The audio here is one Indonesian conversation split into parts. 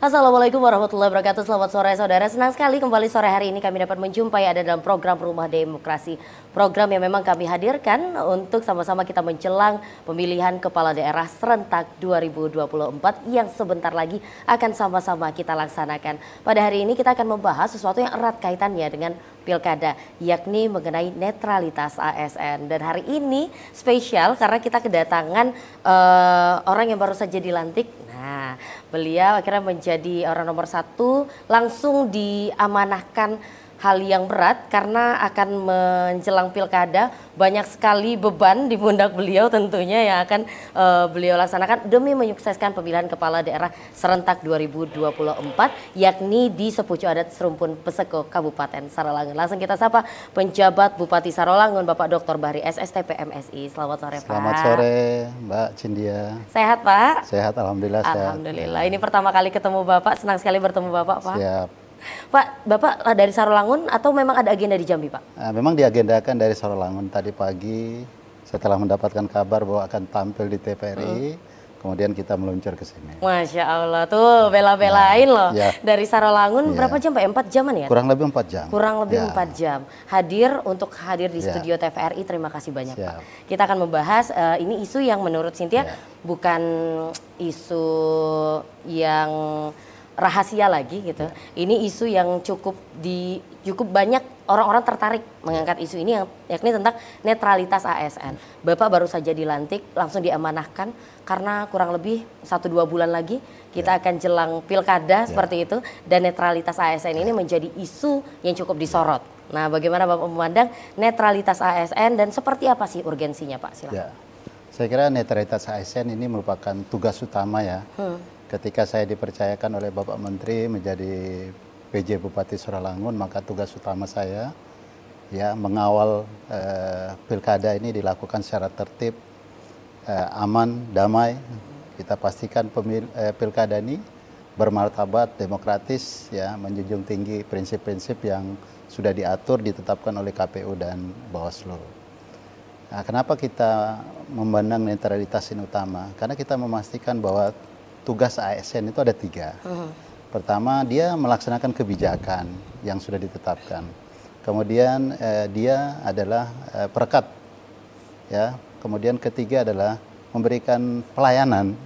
Assalamualaikum warahmatullahi wabarakatuh. Selamat sore saudara. Senang sekali kembali sore hari ini kami dapat menjumpai Anda dalam program Rumah Demokrasi. Program yang memang kami hadirkan untuk sama-sama kita menjelang pemilihan kepala daerah serentak 2024 yang sebentar lagi akan sama-sama kita laksanakan. Pada hari ini kita akan membahas sesuatu yang erat kaitannya dengan pilkada, yakni mengenai netralitas ASN. Dan hari ini spesial karena kita kedatangan orang yang baru saja dilantik. Nah, beliau akhirnya menjadi orang nomor 1, langsung diamanahkan hal yang berat karena akan menjelang pilkada, banyak sekali beban di pundak beliau tentunya yang akan beliau laksanakan demi menyukseskan pemilihan kepala daerah serentak 2024, yakni di Sepucuk Adat Serumpun Peseko Kabupaten Sarolangun. Langsung kita sapa penjabat Bupati Sarolangun, Bapak Dr. Bahri SSTP MSI. Selamat sore, Pak. Selamat sore, Mbak Cindia. Sehat, Pak? Sehat, alhamdulillah. Alhamdulillah. Ini pertama kali ketemu Bapak, senang sekali bertemu Bapak, Pak. Siap. Pak, Bapak dari Sarolangun atau memang ada agenda di Jambi, Pak? Memang diagendakan dari Sarolangun tadi pagi setelah mendapatkan kabar bahwa akan tampil di TVRI, kemudian kita meluncur ke sini. Masya Allah, tuh bela-belain loh. Ya. Dari Sarolangun berapa jam, Pak? 4 jaman ya? Kurang lebih 4 jam. Kurang lebih 4 jam. Hadir di studio TVRI, terima kasih banyak, Pak. Kita akan membahas ini isu yang menurut Cynthia bukan isu yang rahasia lagi gitu. Ini isu yang cukup banyak orang-orang tertarik mengangkat isu ini, yang yakni tentang netralitas ASN. Bapak baru saja dilantik, langsung diamanahkan karena kurang lebih 1-2 bulan lagi kita akan jelang pilkada seperti itu, dan netralitas ASN ini menjadi isu yang cukup disorot. Nah, bagaimana Bapak memandang netralitas ASN dan seperti apa sih urgensinya, Pak? Silakan. Saya kira netralitas ASN ini merupakan tugas utama ya. Ketika saya dipercayakan oleh Bapak Menteri menjadi PJ Bupati Sarolangun, maka tugas utama saya ya mengawal pilkada ini dilakukan secara tertib, aman, damai. Kita pastikan pilkada ini bermartabat, demokratis, ya, menjunjung tinggi prinsip-prinsip yang sudah diatur, ditetapkan oleh KPU dan Bawaslu. Nah, kenapa kita memandang netralitas ini utama? Karena kita memastikan bahwa tugas ASN itu ada 3. Pertama, dia melaksanakan kebijakan yang sudah ditetapkan. Kemudian dia adalah perekat, ya. Kemudian ketiga adalah memberikan pelayanan.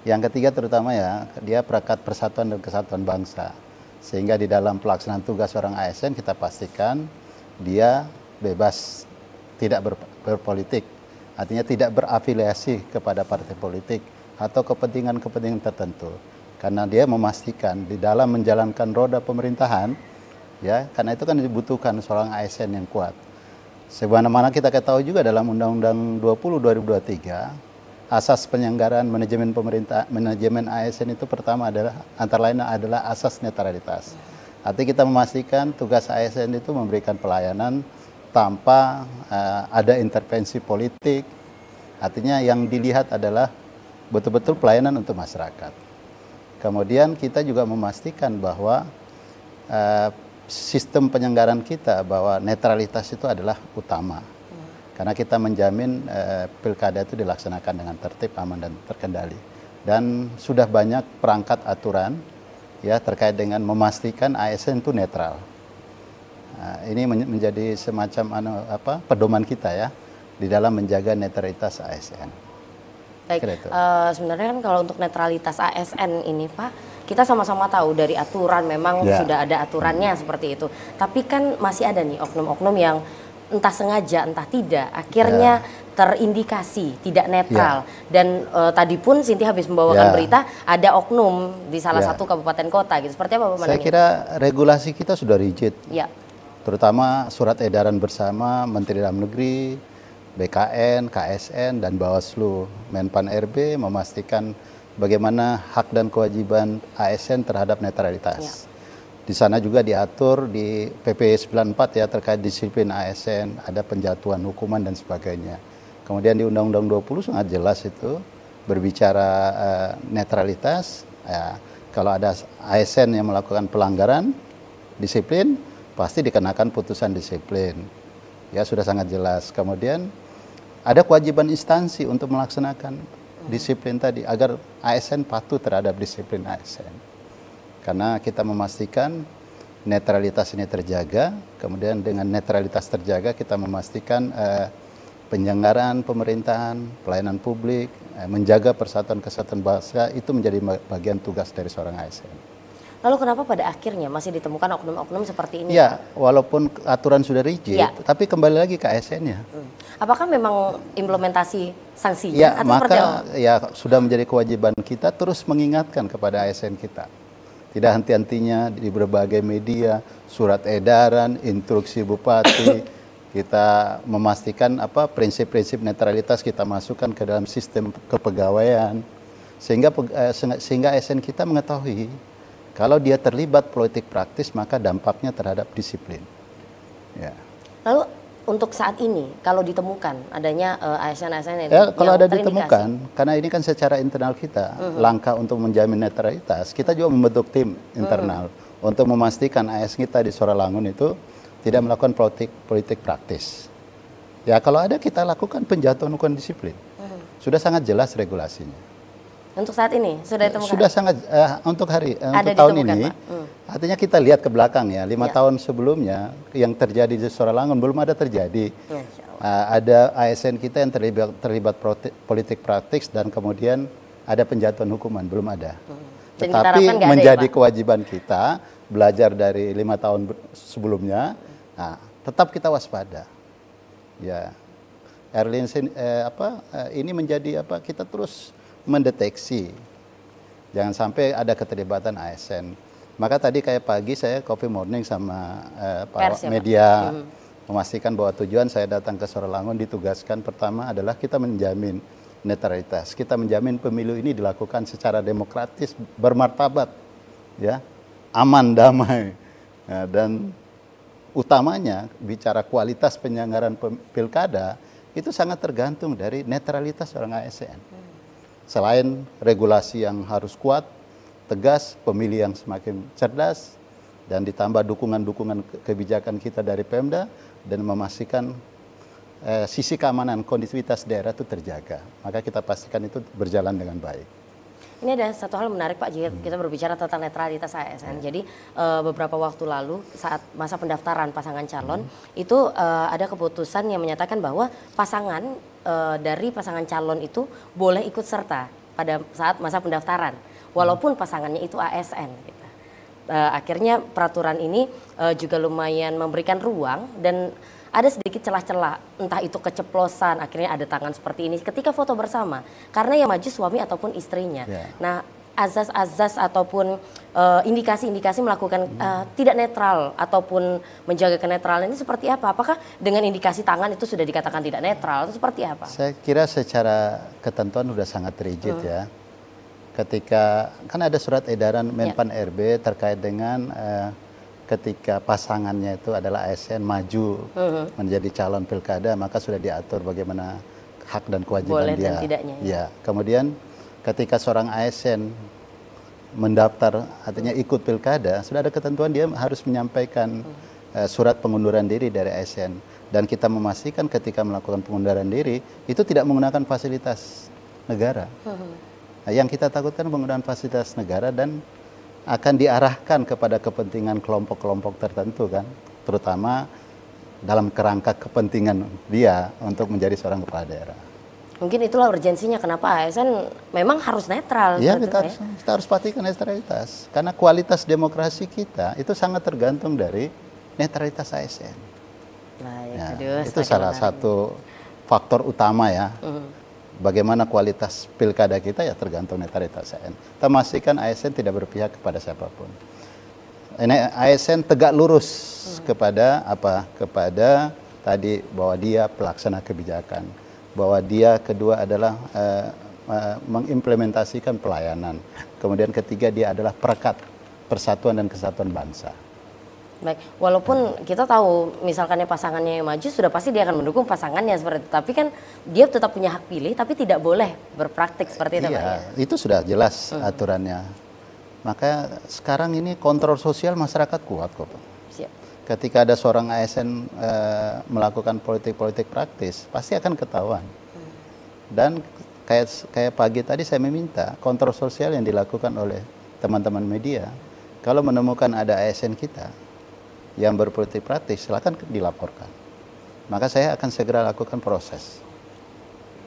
Yang ketiga terutama ya, dia perekat persatuan dan kesatuan bangsa. Sehingga di dalam pelaksanaan tugas orang ASN kita pastikan dia bebas, tidak berpolitik. Artinya tidak berafiliasi kepada partai politik atau kepentingan-kepentingan tertentu, karena dia memastikan di dalam menjalankan roda pemerintahan, ya, karena itu kan dibutuhkan seorang ASN yang kuat. Sebagaimana kita ketahui juga dalam Undang-Undang 20 2023, asas penyelenggaraan manajemen ASN itu pertama adalah antara lain adalah asas netralitas. Artinya kita memastikan tugas ASN itu memberikan pelayanan tanpa ada intervensi politik. Artinya yang dilihat adalah betul-betul pelayanan untuk masyarakat. Kemudian kita juga memastikan bahwa sistem penyelenggaraan kita, bahwa netralitas itu adalah utama. Karena kita menjamin pilkada itu dilaksanakan dengan tertib, aman, dan terkendali. Dan sudah banyak perangkat aturan ya terkait dengan memastikan ASN itu netral. Ini menjadi semacam pedoman kita ya di dalam menjaga netralitas ASN. Baik, sebenarnya kan kalau untuk netralitas ASN ini, Pak, kita sama-sama tahu dari aturan memang sudah ada aturannya seperti itu. Tapi kan masih ada nih oknum-oknum yang entah sengaja entah tidak akhirnya terindikasi tidak netral. Dan tadi pun Cynthia habis membawakan berita ada oknum di salah satu kabupaten kota gitu. Seperti apa Bapak? Saya kira regulasi kita sudah rigid. Terutama surat edaran bersama Menteri Dalam Negeri, BKN, KSN, dan Bawaslu, Menpan RB memastikan bagaimana hak dan kewajiban ASN terhadap netralitas. Di sana juga diatur di PP 94 ya terkait disiplin ASN, ada penjatuhan hukuman dan sebagainya. Kemudian di Undang-Undang 20 sangat jelas itu berbicara netralitas. Ya, kalau ada ASN yang melakukan pelanggaran disiplin, pasti dikenakan putusan disiplin. Ya, sudah sangat jelas. Kemudian ada kewajiban instansi untuk melaksanakan disiplin tadi agar ASN patuh terhadap disiplin ASN. Karena kita memastikan netralitas ini terjaga, kemudian dengan netralitas terjaga kita memastikan penyelenggaraan pemerintahan, pelayanan publik, menjaga persatuan kesatuan bangsa itu menjadi bagian tugas dari seorang ASN. Lalu kenapa pada akhirnya masih ditemukan oknum-oknum seperti ini? Ya, walaupun aturan sudah rigid, tapi kembali lagi ke ASN-nya. Apakah memang implementasi sanksinya ya, atau maka seperti apa? Ya sudah menjadi kewajiban kita terus mengingatkan kepada ASN kita. Tidak henti-hentinya di berbagai media, surat edaran, instruksi bupati, kita memastikan prinsip-prinsip netralitas kita masukkan ke dalam sistem kepegawaian, sehingga ASN kita mengetahui kalau dia terlibat politik praktis maka dampaknya terhadap disiplin. Ya. Lalu untuk saat ini kalau ditemukan adanya ASN-ASN kalau ada ditemukan, karena ini kan secara internal kita, langkah untuk menjamin netralitas, kita juga membentuk tim internal untuk memastikan ASN kita di Soralangun itu tidak melakukan politik praktis. Ya kalau ada kita lakukan penjatuhan hukuman disiplin. Sudah sangat jelas regulasinya. Untuk saat ini sudah ditemukan? Sudah sangat, untuk tahun ini, artinya kita lihat ke belakang ya, 5 tahun sebelumnya yang terjadi di Soralangun belum ada terjadi. Ada ASN kita yang terlibat politik praktis dan kemudian ada penjatuhan hukuman, belum ada. Tetapi menjadi kewajiban kita belajar dari 5 tahun sebelumnya, tetap kita waspada. Ya, ini menjadi kita terus mendeteksi, jangan sampai ada keterlibatan ASN. Maka tadi kayak pagi saya Coffee Morning sama media memastikan bahwa tujuan saya datang ke Soralangun ditugaskan pertama adalah kita menjamin netralitas, kita menjamin pemilu ini dilakukan secara demokratis, bermartabat, ya, aman, damai, dan utamanya bicara kualitas penyelenggaraan pilkada itu sangat tergantung dari netralitas seorang ASN. Selain regulasi yang harus kuat, tegas, pemilih yang semakin cerdas, dan ditambah dukungan-dukungan kebijakan kita dari Pemda, dan memastikan sisi keamanan kondisivitas daerah itu terjaga. Maka kita pastikan itu berjalan dengan baik. Ini ada satu hal menarik Pak, jika kita berbicara tentang netralitas ASN. Jadi beberapa waktu lalu saat masa pendaftaran pasangan calon, itu ada keputusan yang menyatakan bahwa pasangan dari pasangan calon itu boleh ikut serta pada saat masa pendaftaran, walaupun pasangannya itu ASN. Gitu. Akhirnya peraturan ini juga lumayan memberikan ruang dan ada sedikit celah-celah, entah itu keceplosan, akhirnya ada tangan seperti ini ketika foto bersama, karena yang maju suami ataupun istrinya. Nah, azas-azas ataupun indikasi-indikasi melakukan tidak netral ataupun menjaga kenetralan ini seperti apa? Apakah dengan indikasi tangan itu sudah dikatakan tidak netral atau seperti apa? Saya kira secara ketentuan sudah sangat rigid ya. Ketika kan ada surat edaran Menpan RB terkait dengan ketika pasangannya itu adalah ASN maju menjadi calon pilkada, maka sudah diatur bagaimana hak dan kewajiban boleh dia. Dan tidaknya, ya. Kemudian ketika seorang ASN mendaftar, artinya ikut pilkada, sudah ada ketentuan dia harus menyampaikan surat pengunduran diri dari ASN. Dan kita memastikan ketika melakukan pengunduran diri, itu tidak menggunakan fasilitas negara. Nah, yang kita takutkan penggunaan fasilitas negara dan akan diarahkan kepada kepentingan kelompok-kelompok tertentu kan, terutama dalam kerangka kepentingan dia untuk menjadi seorang kepala daerah. Mungkin itulah urgensinya kenapa ASN memang harus netral. Ya, kita harus pastikan netralitas. Karena kualitas demokrasi kita itu sangat tergantung dari netralitas ASN. Nah, itu salah satu faktor utama ya. Bagaimana kualitas pilkada kita ya tergantung netralitas ASN. Kita pastikan ASN tidak berpihak kepada siapapun. Ini ASN tegak lurus kepada apa? Kepada tadi bahwa dia pelaksana kebijakan, bahwa dia kedua adalah mengimplementasikan pelayanan. Kemudian ketiga dia adalah perekat persatuan dan kesatuan bangsa. Baik, walaupun kita tahu misalkannya pasangannya yang maju sudah pasti dia akan mendukung pasangannya seperti itu, tapi kan dia tetap punya hak pilih, tapi tidak boleh berpraktik seperti itu. Iya, itu sudah jelas aturannya. Maka sekarang ini kontrol sosial masyarakat kuat kok. Siap. Ketika ada seorang ASN melakukan politik-politik praktis, pasti akan ketahuan. Dan kayak pagi tadi saya meminta kontrol sosial yang dilakukan oleh teman-teman media. Kalau menemukan ada ASN kita yang berpolitik praktis, silakan dilaporkan. Maka saya akan segera lakukan proses.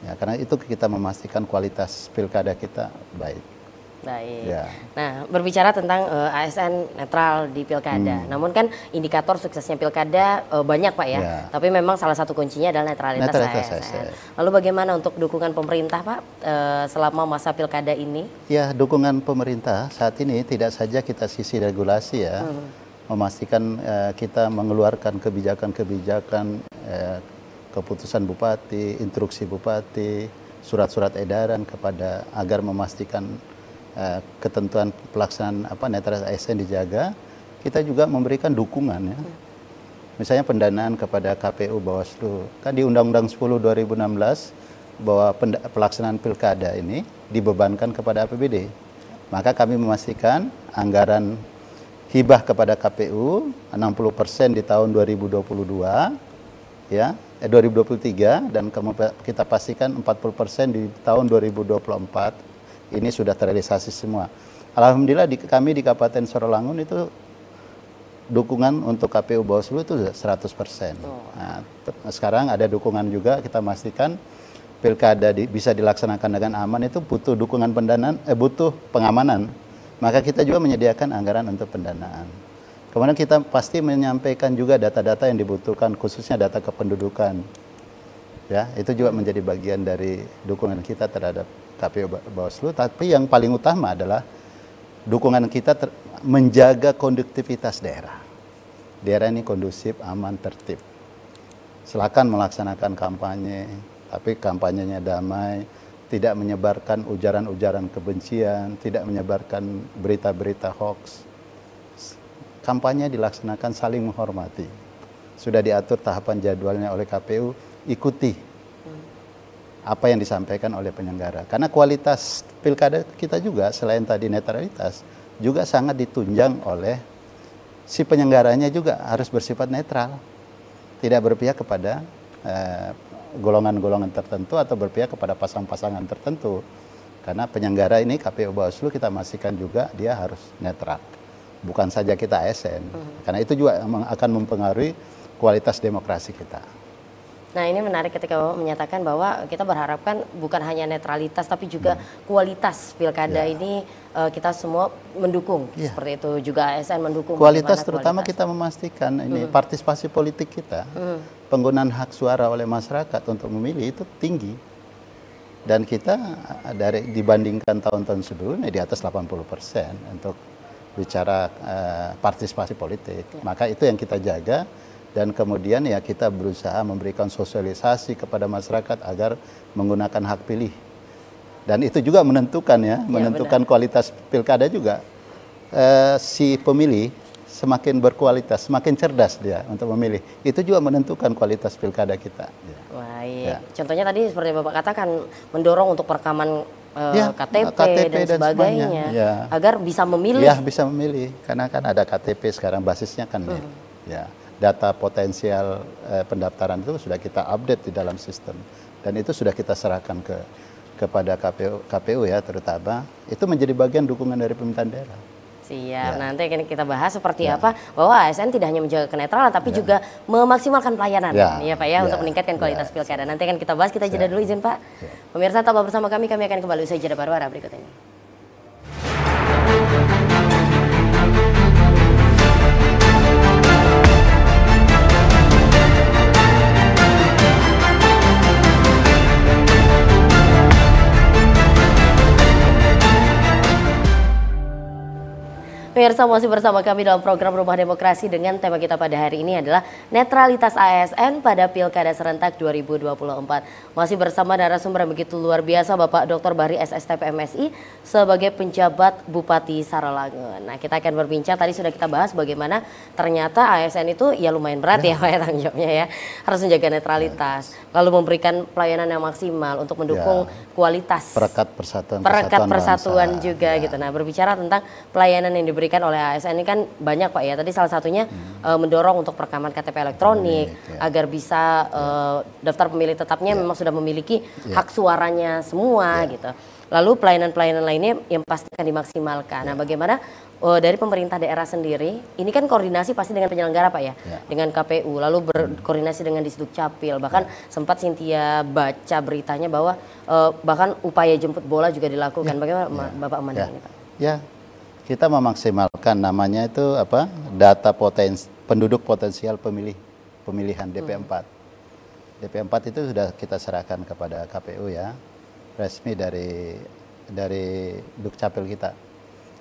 Ya, karena itu kita memastikan kualitas pilkada kita baik. Baik. Ya. Nah, berbicara tentang ASN netral di pilkada. Namun kan indikator suksesnya pilkada banyak Pak ya. Tapi memang salah satu kuncinya adalah netralitas ASN. Lalu bagaimana untuk dukungan pemerintah Pak selama masa pilkada ini? Ya, dukungan pemerintah saat ini tidak saja kita sisi regulasi ya. Memastikan kita mengeluarkan kebijakan-kebijakan, keputusan bupati, instruksi bupati, surat-surat edaran kepada agar memastikan ketentuan pelaksanaan netralitas ASN dijaga. Kita juga memberikan dukungan ya. Misalnya pendanaan kepada KPU Bawaslu. Kan di Undang-Undang 10 2016 bahwa pelaksanaan pilkada ini dibebankan kepada APBD. Maka kami memastikan anggaran hibah kepada KPU 60% di tahun 2022 ya, 2023 dan kita pastikan 40% di tahun 2024. Ini sudah terrealisasi semua. Alhamdulillah kami di Kabupaten Saralangun itu dukungan untuk KPU Bawaslu itu 100%. Nah, sekarang ada dukungan juga, kita pastikan pilkada bisa dilaksanakan dengan aman, itu butuh dukungan pendanaan, butuh pengamanan. Maka kita juga menyediakan anggaran untuk pendanaan. Kemudian kita pasti menyampaikan juga data-data yang dibutuhkan, khususnya data kependudukan. Ya, itu juga menjadi bagian dari dukungan kita terhadap KPU Bawaslu. Tapi yang paling utama adalah dukungan kita menjaga konduktivitas daerah. Daerah ini kondusif, aman, tertib. Silakan melaksanakan kampanye, tapi kampanyenya damai, tidak menyebarkan ujaran-ujaran kebencian, tidak menyebarkan berita-berita hoax. Kampanye dilaksanakan saling menghormati. Sudah diatur tahapan jadwalnya oleh KPU, ikuti apa yang disampaikan oleh penyelenggara. Karena kualitas pilkada kita juga selain tadi netralitas, juga sangat ditunjang oleh si penyelenggaranya juga harus bersifat netral. Tidak berpihak kepada golongan-golongan tertentu atau berpihak kepada pasang-pasangan tertentu. Karena penyelenggara ini KPU Bawaslu kita pastikan juga dia harus netral. Bukan saja kita ASN. Karena itu juga akan mempengaruhi kualitas demokrasi kita. Nah, ini menarik ketika Bapak menyatakan bahwa kita berharapkan bukan hanya netralitas tapi juga kualitas pilkada ini kita semua mendukung. Seperti itu juga ASN mendukung. Kualitas terutama kita memastikan ini partisipasi politik kita, penggunaan hak suara oleh masyarakat untuk memilih itu tinggi. Dan kita dibandingkan tahun-tahun sebelumnya di atas 80% untuk bicara partisipasi politik. Maka itu yang kita jaga. Dan kemudian ya kita berusaha memberikan sosialisasi kepada masyarakat agar menggunakan hak pilih. Dan itu juga menentukan menentukan kualitas pilkada juga. Si pemilih semakin berkualitas, semakin cerdas dia untuk memilih. Itu juga menentukan kualitas pilkada kita. Baik. Contohnya tadi seperti Bapak katakan mendorong untuk perekaman KTP dan sebagainya agar bisa memilih. Ya, bisa memilih. Karena kan ada KTP sekarang basisnya kan ya. Data potensial pendaftaran itu sudah kita update di dalam sistem dan itu sudah kita serahkan kepada KPU ya terutama itu menjadi bagian dukungan dari pemerintahan daerah. Siap, nanti akan kita bahas seperti apa bahwa ASN tidak hanya menjaga kenetralan tapi juga memaksimalkan pelayanan ya Pak ya untuk meningkatkan kualitas pilkada. Nanti akan kita bahas, kita jeda dulu izin Pak. Pemirsa tetap bersama kami akan kembali usai jeda pariwara berikut ini. Pemirsa masih bersama kami dalam program Rumah Demokrasi dengan tema kita pada hari ini adalah netralitas ASN pada Pilkada Serentak 2024. Masih bersama narasumber yang begitu luar biasa Bapak Dr. Bahri SSTP MSI sebagai penjabat Bupati Saralangun. Nah, kita akan berbincang, tadi sudah kita bahas bagaimana ternyata ASN itu ya lumayan berat ya Pak ya tanggung jawabnya ya. Harus menjaga netralitas, lalu memberikan pelayanan yang maksimal untuk mendukung kualitas. Perekat persatuan juga gitu. Nah, berbicara tentang pelayanan yang diberikan oleh ASN ini kan banyak Pak ya. Tadi salah satunya mendorong untuk perekaman KTP elektronik agar bisa daftar pemilih tetapnya memang sudah memiliki hak suaranya semua gitu. lalu pelayanan-pelayanan lainnya yang pasti akan dimaksimalkan. Nah, bagaimana dari pemerintah daerah sendiri, ini kan koordinasi pasti dengan penyelenggara Pak ya, dengan KPU, lalu berkoordinasi dengan Disduk Capil, bahkan sempat Cynthia baca beritanya bahwa bahkan upaya jemput bola juga dilakukan. Bagaimana Bapak memandang ini Pak? Ya, kita memaksimalkan namanya itu apa? Data penduduk potensial pemilihan DP4. DP4 itu sudah kita serahkan kepada KPU ya, resmi dari Dukcapil kita.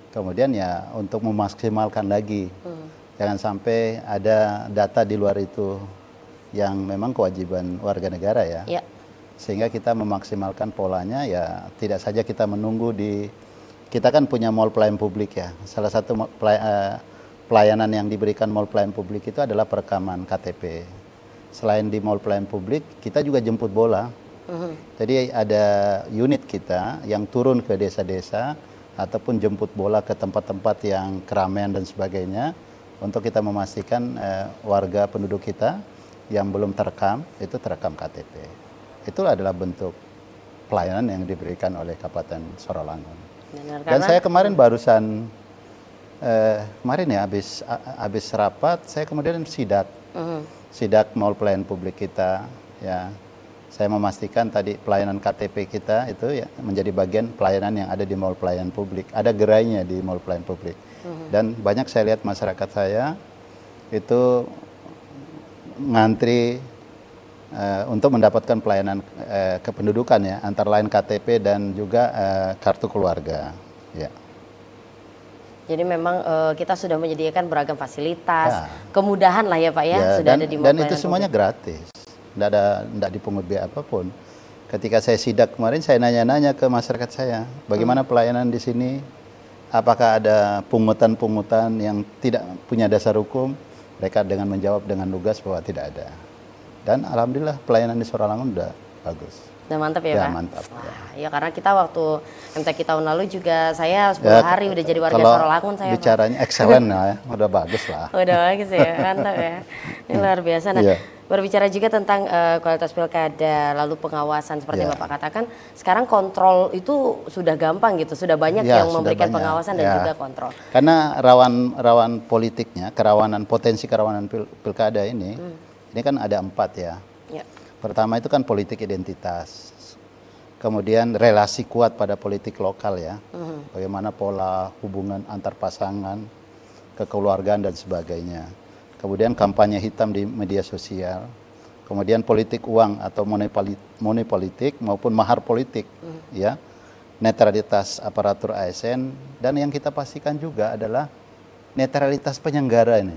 Kemudian ya untuk memaksimalkan lagi, jangan sampai ada data di luar itu yang memang kewajiban warga negara ya. Sehingga kita memaksimalkan polanya ya, tidak saja kita menunggu kita kan punya mall pelayan publik ya. Salah satu pelayanan yang diberikan mall pelayan publik itu adalah perekaman KTP. Selain di mall pelayan publik, kita juga jemput bola. Jadi ada unit kita yang turun ke desa-desa ataupun jemput bola ke tempat-tempat yang keramaian dan sebagainya untuk kita memastikan warga penduduk kita yang belum terekam itu terekam KTP. Itu adalah bentuk pelayanan yang diberikan oleh Kabupaten Sorolangun. Dan saya kemarin barusan kemarin ya habis rapat saya kemudian sidak mall pelayanan publik kita ya. Saya memastikan tadi pelayanan KTP kita itu ya menjadi bagian pelayanan yang ada di mall pelayanan publik. Ada gerainya di mall pelayanan publik. Dan banyak saya lihat masyarakat saya itu ngantri untuk mendapatkan pelayanan kependudukan ya, antara lain KTP dan juga kartu keluarga. Ya. Jadi memang kita sudah menyediakan beragam fasilitas, kemudahan lah ya Pak ya, sudah ada di mall. Dan itu semuanya gratis, tidak dipungut biaya apapun. Ketika saya sidak kemarin, saya nanya-nanya ke masyarakat saya, bagaimana pelayanan di sini, apakah ada pungutan-pungutan yang tidak punya dasar hukum? Mereka dengan menjawab dengan lugas bahwa tidak ada. Dan alhamdulillah pelayanan di Sorolangun udah bagus. Udah mantap ya Pak? Mantap. Wah, ya karena kita waktu MTQ tahun lalu juga saya 10 hari udah jadi warga Sorolangun saya. Bicaranya excellent ya, udah bagus lah. Udah bagus ya, mantap ya. Ini luar biasa. Nah, berbicara juga tentang kualitas pilkada, lalu pengawasan seperti Bapak katakan, sekarang kontrol itu sudah gampang gitu, sudah banyak yang memberikan pengawasan dan juga kontrol. Karena rawan politiknya, potensi kerawanan pilkada ini kan ada 4 ya. Pertama itu kan politik identitas, kemudian relasi kuat pada politik lokal ya, bagaimana pola hubungan antar pasangan, kekeluargaan dan sebagainya. Kemudian kampanye hitam di media sosial, kemudian politik uang atau money politik maupun mahar politik, ya, netralitas aparatur ASN, dan yang kita pastikan juga adalah netralitas penyelenggara ini.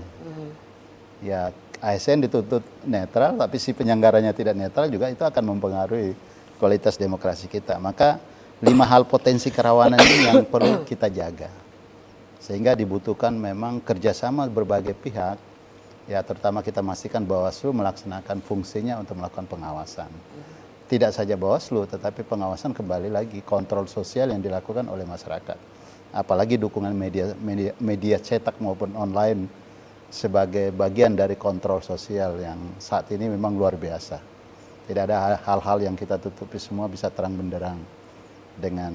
Ya, ASN dituntut netral, tapi si penyelenggaranya tidak netral juga itu akan mempengaruhi kualitas demokrasi kita. Maka 5 hal potensi kerawanan ini yang perlu kita jaga. Sehingga dibutuhkan memang kerjasama berbagai pihak, ya terutama kita memastikan Bawaslu melaksanakan fungsinya untuk melakukan pengawasan. Tidak saja Bawaslu, tetapi pengawasan kembali lagi kontrol sosial yang dilakukan oleh masyarakat. Apalagi dukungan media cetak maupun online sebagai bagian dari kontrol sosial yang saat ini memang luar biasa. Tidak ada hal-hal yang kita tutupi, semua bisa terang benderang dengan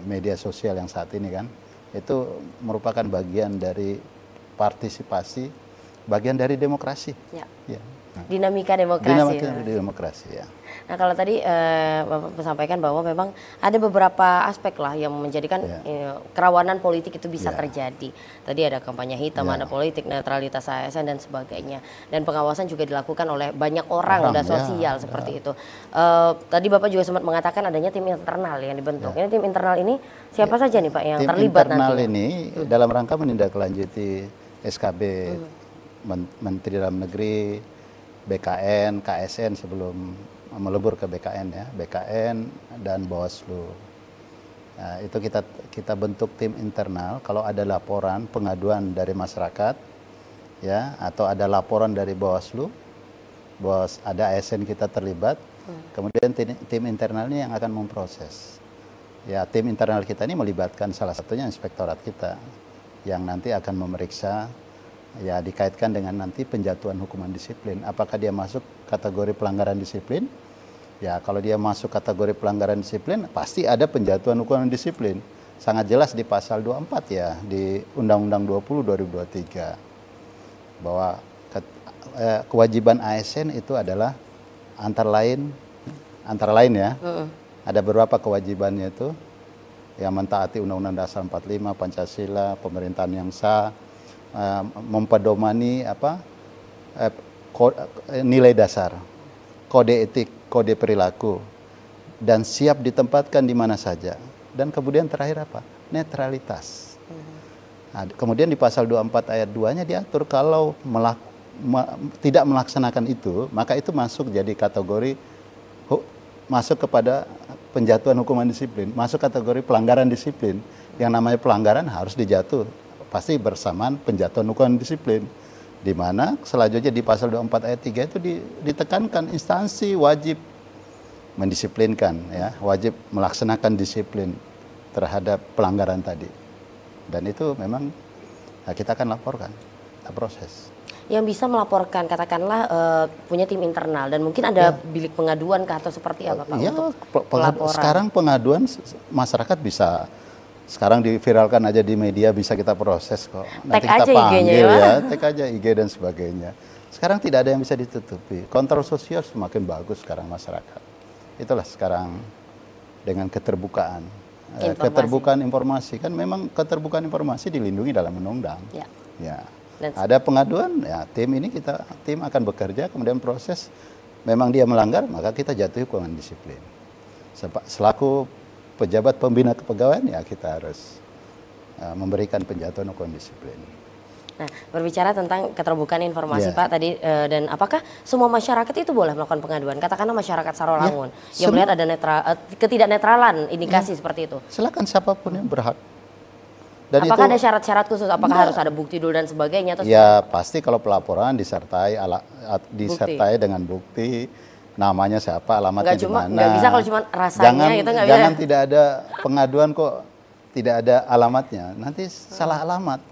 media sosial yang saat ini kan. Itu merupakan bagian dari partisipasi, bagian dari demokrasi. Dinamika demokrasi. Dinamika demokrasi ya. Nah kalau tadi Bapak sampaikan bahwa memang ada beberapa aspek lah yang menjadikan kerawanan politik itu bisa terjadi. Tadi ada kampanye hitam, ada politik, netralitas ASN dan sebagainya. Dan pengawasan juga dilakukan oleh banyak orang sosial seperti itu. Tadi Bapak juga sempat mengatakan adanya tim internal yang dibentuk. Ini tim internal ini siapa saja nih Pak yang terlibat nanti? Tim internal ini dalam rangka menindaklanjuti SKB Menteri Dalam Negeri, BKN, KSN sebelum melebur ke BKN ya, BKN dan Bawaslu. Nah, itu kita bentuk tim internal. Kalau ada laporan pengaduan dari masyarakat, ya, atau ada laporan dari Bawaslu, ada ASN kita terlibat, kemudian tim internal ini yang akan memproses. Ya, tim internal kita ini melibatkan salah satunya inspektorat kita, yang nanti akan memeriksa. Ya, dikaitkan dengan nanti penjatuhan hukuman disiplin. Apakah dia masuk kategori pelanggaran disiplin Ya, kalau dia masuk kategori pelanggaran disiplin, pasti ada penjatuhan hukuman disiplin. Sangat jelas di pasal 24 ya, di Undang-Undang 20 2023. Bahwa kewajiban ASN itu adalah antara lain ya, ada beberapa kewajibannya itu, yang mentaati Undang-Undang Dasar 45, Pancasila, pemerintahan yang sah, mempedomani nilai dasar, kode etik, kode perilaku, dan siap ditempatkan di mana saja. Dan kemudian terakhir apa? Netralitas. Nah, kemudian di pasal 24 ayat 2-nya diatur kalau tidak melaksanakan itu, maka itu masuk jadi kategori masuk kepada penjatuhan hukuman disiplin, masuk kategori pelanggaran disiplin. Yang namanya pelanggaran harus dijatuh pasti bersamaan penjatuhan hukuman disiplin. Di mana selanjutnya di pasal 24 ayat 3 itu ditekankan instansi wajib mendisiplinkan ya, wajib melaksanakan disiplin terhadap pelanggaran tadi. Dan itu memang kita akan laporkan, kita proses. Yang bisa melaporkan katakanlah punya tim internal dan mungkin ada bilik pengaduan kah atau seperti apa Pak ya, untuk pelaporan? Sekarang pengaduan masyarakat bisa sekarang diviralkan aja di media, bisa kita proses kok. Nanti kita panggil ya, tag aja IG dan sebagainya. Sekarang tidak ada yang bisa ditutupi. Kontrol sosial semakin bagus sekarang masyarakat. Itulah sekarang dengan keterbukaan. Keterbukaan informasi kan memang keterbukaan informasi dilindungi dalam undang-undang. Ya. Ada pengaduan, ya tim akan bekerja, kemudian proses, memang dia melanggar, maka kita jatuhi hukuman disiplin. Selaku pejabat pembina kepegawaian, ya kita harus memberikan penjatuhan hukuman disiplin. Nah, berbicara tentang keterbukaan informasi Pak tadi, dan apakah semua masyarakat itu boleh melakukan pengaduan? Katakanlah masyarakat Sarolangun yang melihat ada ketidaknetralan indikasi seperti itu. Silakan siapapun yang berhak. Dan apakah ada syarat-syarat khusus? Apakah harus ada bukti dulu dan sebagainya? Atau ya pasti kalau pelaporan disertai dengan bukti, namanya siapa, alamatnya di mana. Nggak bisa kalau cuma rasanya itu nggak bisa. Jangan tidak ada pengaduan kok tidak ada alamatnya, nanti salah alamat.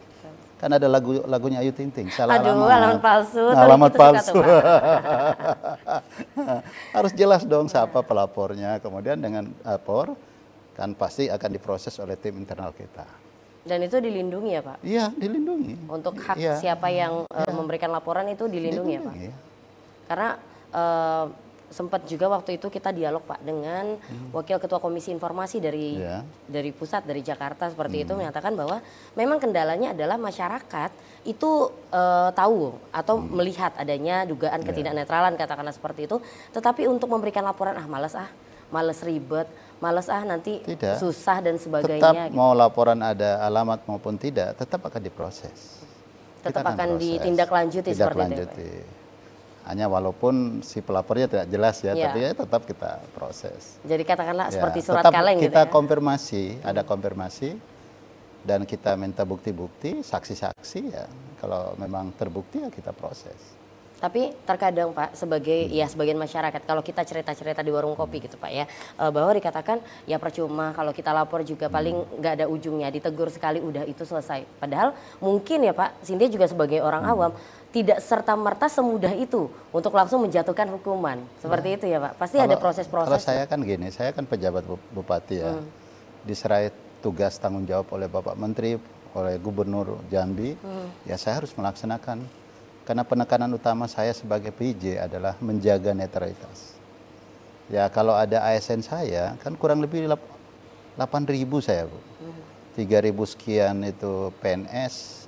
Kan ada lagunya Ayu Ting Ting, salah alamat palsu. Alamat palsu. Harus jelas dong siapa pelapornya, kemudian dengan lapor kan pasti akan diproses oleh tim internal kita. Dan itu dilindungi ya Pak? Iya, dilindungi. Untuk hak siapa yang memberikan laporan itu dilindungi ya Pak? Karena sempat juga waktu itu kita dialog Pak dengan Wakil Ketua Komisi Informasi dari pusat, dari Jakarta seperti itu, menyatakan bahwa memang kendalanya adalah masyarakat itu tahu atau melihat adanya dugaan ketidaknetralan katakanlah seperti itu, tetapi untuk memberikan laporan males ribet, males nanti susah dan sebagainya. Tetap mau laporan ada alamat maupun tidak, tetap akan diproses. Tetap akan ditindaklanjuti seperti itu. Hanya walaupun si pelapornya tidak jelas ya, tapi ya tetap kita proses. Jadi katakanlah seperti surat kaleng gitu ya. Kita konfirmasi, ada konfirmasi dan kita minta bukti-bukti, saksi-saksi ya. Kalau memang terbukti ya kita proses. Tapi terkadang Pak sebagian masyarakat kalau kita cerita-cerita di warung kopi gitu Pak ya, bahwa dikatakan ya percuma kalau kita lapor juga paling nggak ada ujungnya, ditegur sekali udah itu selesai. Padahal mungkin ya Pak, Cynthia juga sebagai orang awam tidak serta-merta semudah itu untuk langsung menjatuhkan hukuman. Seperti itu ya Pak. Pasti ada proses-proses. Kalau saya kan gini, saya kan pejabat bupati ya. Diserai tugas tanggung jawab oleh Bapak Menteri, oleh Gubernur Jambi, ya saya harus melaksanakan. Karena penekanan utama saya sebagai PJ adalah menjaga netralitas. Ya kalau ada ASN saya, kan kurang lebih 8.000 saya Bu. 3.000 sekian itu PNS,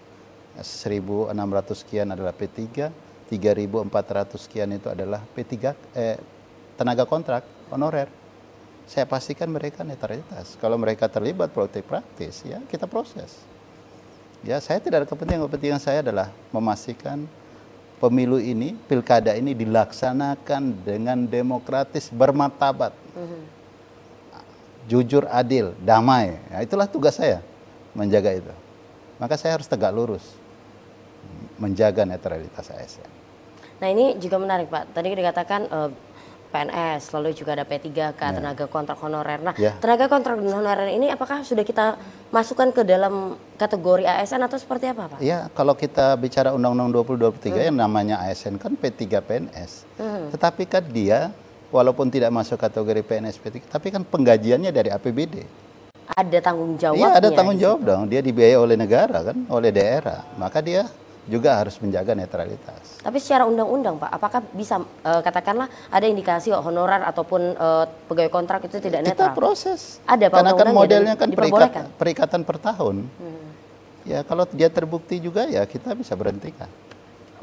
1.600 sekian adalah P3, 3.400 sekian itu adalah P3, tenaga kontrak, honorer. Saya pastikan mereka netralitas. Kalau mereka terlibat politik praktis, ya kita proses. Ya saya tidak ada kepentingan saya adalah memastikan pemilu ini, pilkada ini dilaksanakan dengan demokratis, bermartabat, jujur, adil, damai. Ya, itulah tugas saya, menjaga itu. Maka saya harus tegak lurus, menjaga netralitas ASN. Nah ini juga menarik Pak, tadi dikatakan PNS, lalu juga ada P3K, tenaga kontrak honorer. Nah, tenaga kontrak honorer ini apakah sudah kita masukkan ke dalam kategori ASN atau seperti apa, Pak? Ya, kalau kita bicara Undang-Undang 2023 yang namanya ASN kan P3 PNS. Tetapi kan dia walaupun tidak masuk kategori PNS P3, tapi kan penggajiannya dari APBD. Ada tanggung jawabnya. Iya, ada tanggung jawab dong. Dia dibiayai oleh negara kan, oleh daerah. Maka dia juga harus menjaga netralitas. Tapi secara undang-undang Pak, apakah bisa katakanlah ada indikasi honorer ataupun pegawai kontrak itu tidak netral? Kita proses. Ada Pak, karena kan modelnya kan perikatan per tahun. Ya kalau dia terbukti juga ya kita bisa berhentikan.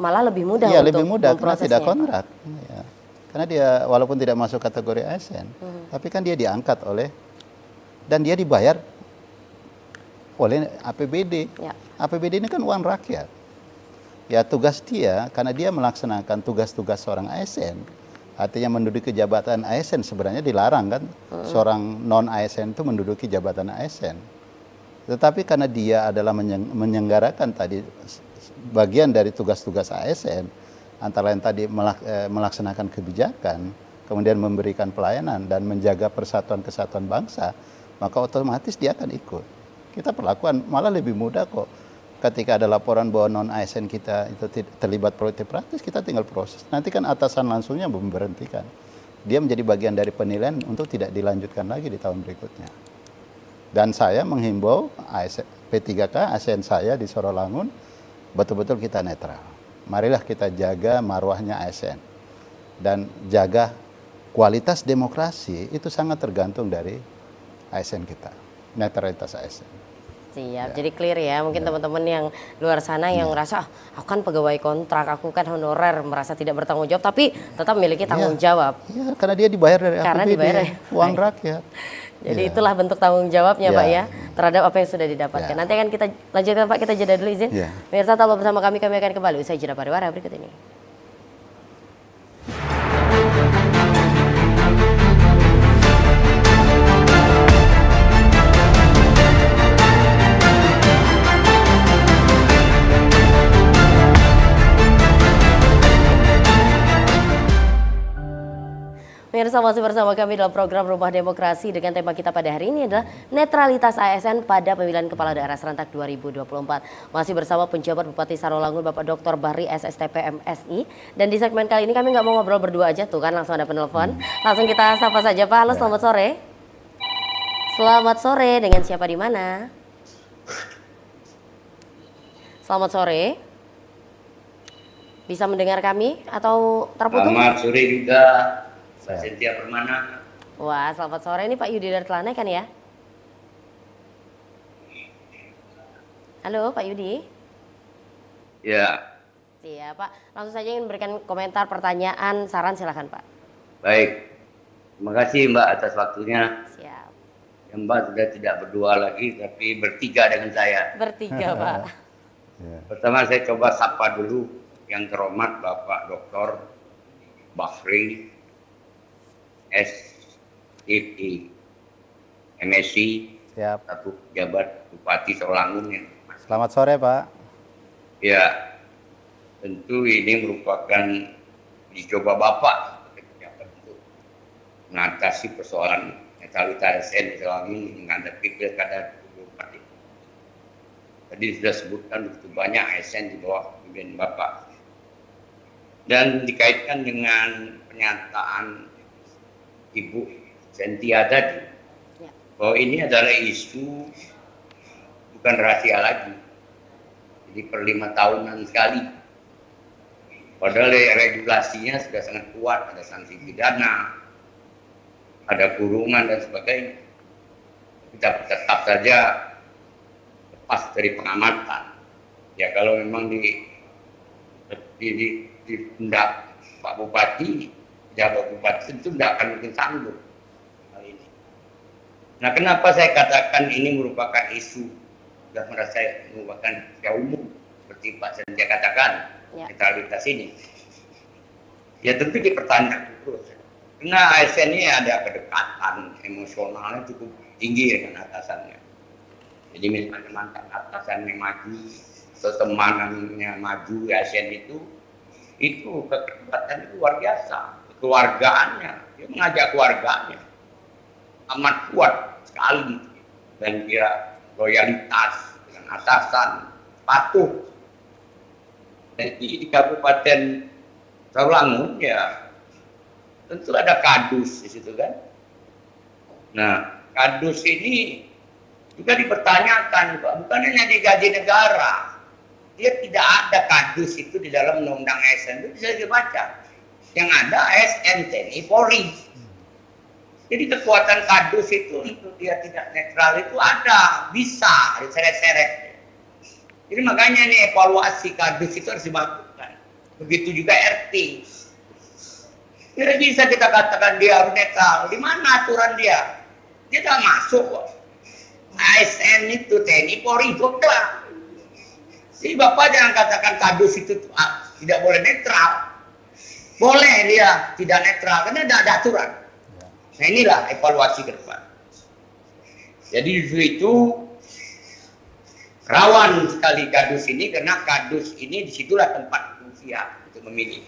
Malah lebih mudah. Iya, lebih mudah karena tidak kontrak. Ya. Karena dia walaupun tidak masuk kategori ASN, tapi kan dia diangkat oleh dan dia dibayar oleh APBD. Ya. APBD ini kan uang rakyat. Ya tugas dia, karena dia melaksanakan tugas-tugas seorang ASN, artinya menduduki jabatan ASN sebenarnya dilarang kan, seorang non-ASN itu menduduki jabatan ASN. Tetapi karena dia adalah menyelenggarakan tadi bagian dari tugas-tugas ASN, antara lain tadi melaksanakan kebijakan, kemudian memberikan pelayanan dan menjaga persatuan kesatuan bangsa, maka otomatis dia akan ikut. Kita perlakuan malah lebih mudah kok. Ketika ada laporan bahwa non-ASN kita itu terlibat politik praktis, kita tinggal proses. Nanti kan atasan langsungnya memberhentikan. Dia menjadi bagian dari penilaian untuk tidak dilanjutkan lagi di tahun berikutnya. Dan saya menghimbau P3K, ASN saya di Sorolangun, betul-betul kita netral. Marilah kita jaga marwahnya ASN. Dan jaga kualitas demokrasi itu sangat tergantung dari ASN kita. Netralitas ASN. Siap, jadi clear ya. Mungkin teman-teman yang luar sana yang merasa, aku kan pegawai kontrak, aku kan honorer, merasa tidak bertanggung jawab, tapi tetap memiliki tanggung jawab. Iya, karena dia dibayar dari APBD, uang rakyat. Jadi itulah bentuk tanggung jawabnya Pak ya, terhadap apa yang sudah didapatkan. Nanti akan kita lanjutkan Pak, kita jeda dulu izin. Pemirsa tetap bersama kami akan kembali usai jeda pariwara berikut ini. Pemirsa masih bersama kami dalam program Rumah Demokrasi dengan tema kita pada hari ini adalah netralitas ASN pada pemilihan kepala daerah serentak 2024. Masih bersama penjabat Bupati Sarawangun Bapak Dr. Bahri SSTP MSI. Dan di segmen kali ini kami nggak mau ngobrol berdua aja tuh kan, langsung ada penelpon. Langsung kita sapa saja Pak. Halo, selamat sore. Selamat sore, dengan siapa di mana? Selamat sore. Bisa mendengar kami atau terputus? Selamat sore juga. Pak Cynthia Permana. Wah, selamat sore. Ini Pak Yudi dari Telanai kan ya? Halo Pak Yudi. Ya. Iya Pak, langsung saja ingin memberikan komentar, pertanyaan, saran, silakan Pak. Baik, terima kasih Mbak atas waktunya. Siap. Ya, Mbak sudah tidak berdua lagi, tapi bertiga dengan saya. Bertiga Pak. Pertama saya coba sapa dulu yang terhormat Bapak Dr. Bahri SSTP MSI, satu pejabat Bupati Sarawangun. Selamat sore Pak. Ya, tentu ini merupakan dicoba Bapak untuk mengatasi persoalan netralitas ASN di Sarawangun menghadapi pilkada 2024. Tadi sudah sebutkan begitu banyak ASN di bawah pimpinan Bapak. Dan dikaitkan dengan pernyataan Ibu Cynthia tadi, bahwa ini adalah isu bukan rahasia lagi. Jadi per 5 tahunan sekali. Padahal regulasinya sudah sangat kuat, ada sanksi pidana, ada kurungan dan sebagainya. Kita tetap saja lepas dari pengamatan. Ya kalau memang ditindak Pak Bupati, jabat bupati itu tidak akan mungkin sanggup hal ini. Nah, kenapa saya katakan ini merupakan isu sudah merasa merupakan secara umum seperti Pak Cynthia katakan netralitas ini? Ya tentu dipertanyakan terus. Karena ASN ini ada kedekatan emosionalnya cukup tinggi dengan atasannya. Jadi misalnya mantan atasannya maju, temanannya maju ASN itu kedekatan itu luar biasa. Keluargaannya, dia mengajak keluarganya amat kuat sekali dan kira loyalitas dengan atasan, patuh. Jadi di Kabupaten Sarawangun ya tentu ada kadus di situ kan. Nah, kadus ini juga dipertanyakan, bukan hanya digaji negara. Dia tidak ada kadus itu di dalam undang-undang ASN, itu bisa dibaca. Yang ada ASN TNI Polri. Jadi kekuatan kadus itu untuk dia tidak netral itu ada, bisa diseret-seret. Jadi makanya nih evaluasi kadus itu harus dilakukan. Begitu juga RT. Tidak bisa kita katakan dia harus netral. Di mana aturan dia? Dia tidak masuk kok. ASN itu TNI Polri itu enggak. Jadi Bapak jangan katakan kadus itu tidak boleh netral. Boleh dia tidak netral karena ada aturan. Nah inilah evaluasi ke depan. Jadi justru itu rawan sekali kadus ini karena kadus ini disitulah tempat manusia untuk memilih.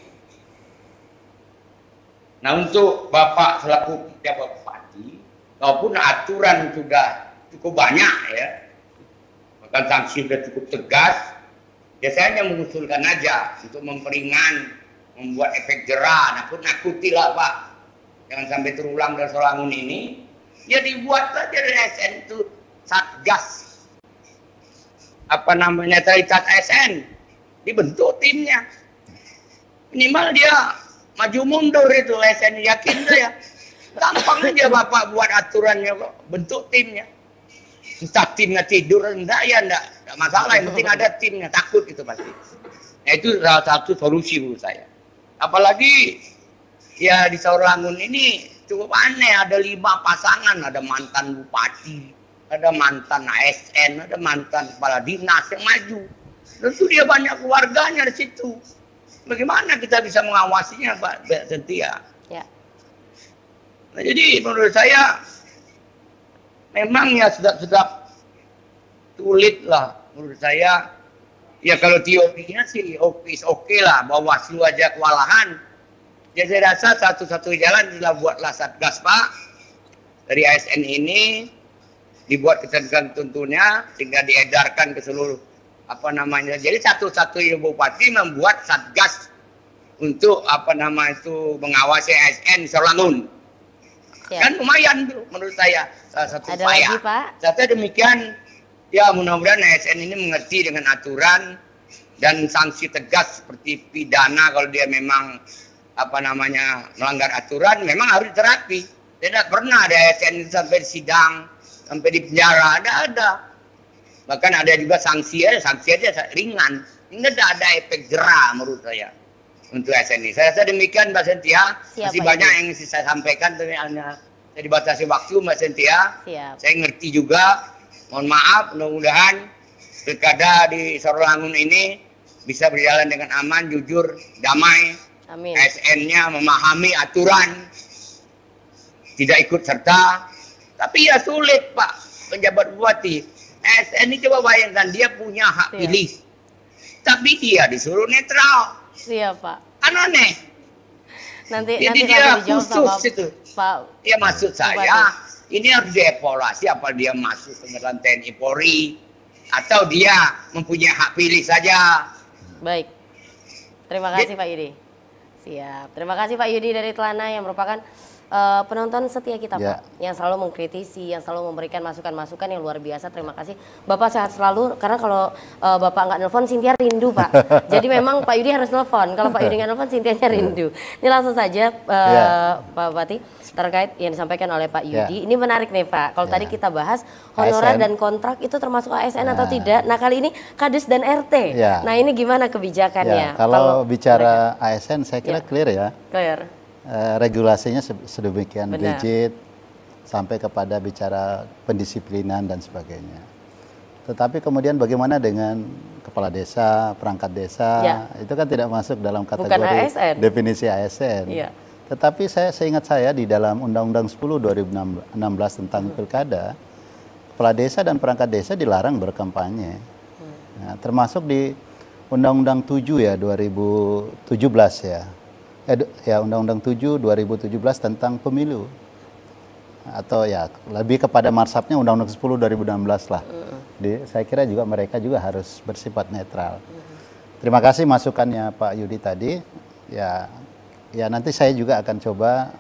Nah untuk Bapak selaku pejabat bupati, walaupun aturan sudah cukup banyak ya, bahkan sanksi sudah cukup tegas, ya saya hanya mengusulkan aja untuk memperingan, membuat efek jerah, nakutilah Pak, jangan sampai terulang dari Solangun ini. Ya dibuat saja dari ASN itu satgas, netralitas ASN, dibentuk timnya. Minimal dia maju mundur itu ASN, yakin saya. Gampang aja Bapak buat aturannya kok, bentuk timnya. Entah timnya tidur, enggak masalah, yang penting ada timnya, takut itu pasti. Nah itu salah satu solusi menurut saya. Apalagi ya di Saurlangun ini cukup aneh, ada 5 pasangan, ada mantan bupati, ada mantan ASN, ada mantan kepala dinas yang maju. Tentu dia banyak keluarganya di situ. Bagaimana kita bisa mengawasinya Pak Sentia? Ya. Nah, jadi menurut saya memang ya sudah sulit lah menurut saya. Ya kalau teorinya sih oke lah, Bawaslu aja kewalahan. Ya saya rasa satu-satu jalan adalah buatlah satgas Pak dari ASN ini, dibuat ketentuan tentunya sehingga diedarkan ke seluruh Jadi satu-satunya bupati membuat satgas untuk mengawasi ASN Saurlangun. Ya. Kan lumayan tuh menurut saya salah satu upaya. Ada lagi Pak? Saya demikian. Ya mudah-mudahan ASN ini mengerti dengan aturan dan sanksi tegas seperti pidana kalau dia memang melanggar aturan, memang harus terapi. Tidak pernah ada ASN sampai sidang, sampai di penjara, ada. Bahkan ada juga sanksi aja ringan. Ini tidak ada efek jerah menurut saya untuk ASN ini. Saya rasa demikian Mbak Sentia. Masih banyak yang saya sampaikan, tapi hanya saya dibatasi waktu Mbak Sentia. Siap. Saya ngerti juga. Mohon maaf, mudah-mudahan pilkada di Saurlangun ini bisa berjalan dengan aman, jujur, damai. Amin. ASN-nya memahami aturan, tidak ikut serta. Tapi ya sulit Pak, penjabat bupati. ASN ini coba bayangkan, dia punya hak pilih. Tapi dia disuruh netral. Siap Pak. Kan aneh. Nanti dia khusus itu. Pak. Ya maksud saya, ini harus dievaluasi apa dia masuk ke dalam TNI Polri atau dia mempunyai hak pilih saja. Baik. Terima kasih Pak Yudi. Siap. Terima kasih Pak Yudi dari Telana yang merupakan penonton setia kita Pak, yang selalu mengkritisi, yang selalu memberikan masukan-masukan yang luar biasa. Terima kasih Bapak, sehat selalu, karena kalau Bapak nggak nelfon Cynthia rindu Pak. Jadi memang Pak Yudi harus nelfon, kalau Pak Yudi nggak nelfon Cynthia rindu. Ini langsung saja Pak Bupati terkait yang disampaikan oleh Pak Yudi. Ini menarik nih Pak, kalau tadi kita bahas honorer dan kontrak itu termasuk ASN atau tidak. Nah kali ini Kadis dan RT. Nah ini gimana kebijakannya? Kalau bicara ASN saya kira clear ya. Clear. Regulasinya sedemikian rigid sampai kepada bicara pendisiplinan dan sebagainya. Tetapi kemudian bagaimana dengan kepala desa, perangkat desa, itu kan tidak masuk dalam kategori ASN. Definisi ASN. Tetapi saya seingat saya di dalam Undang-Undang 10 2016 tentang pilkada, kepala desa dan perangkat desa dilarang berkampanye. Nah, termasuk di Undang-Undang 7 ya 2017 Undang-Undang 7 2017 tentang pemilu, atau ya lebih kepada marsapnya Undang-Undang 10 2016 lah. Saya kira juga mereka juga harus bersifat netral. Terima kasih masukannya Pak Yudi tadi. Ya Ya nanti saya juga akan coba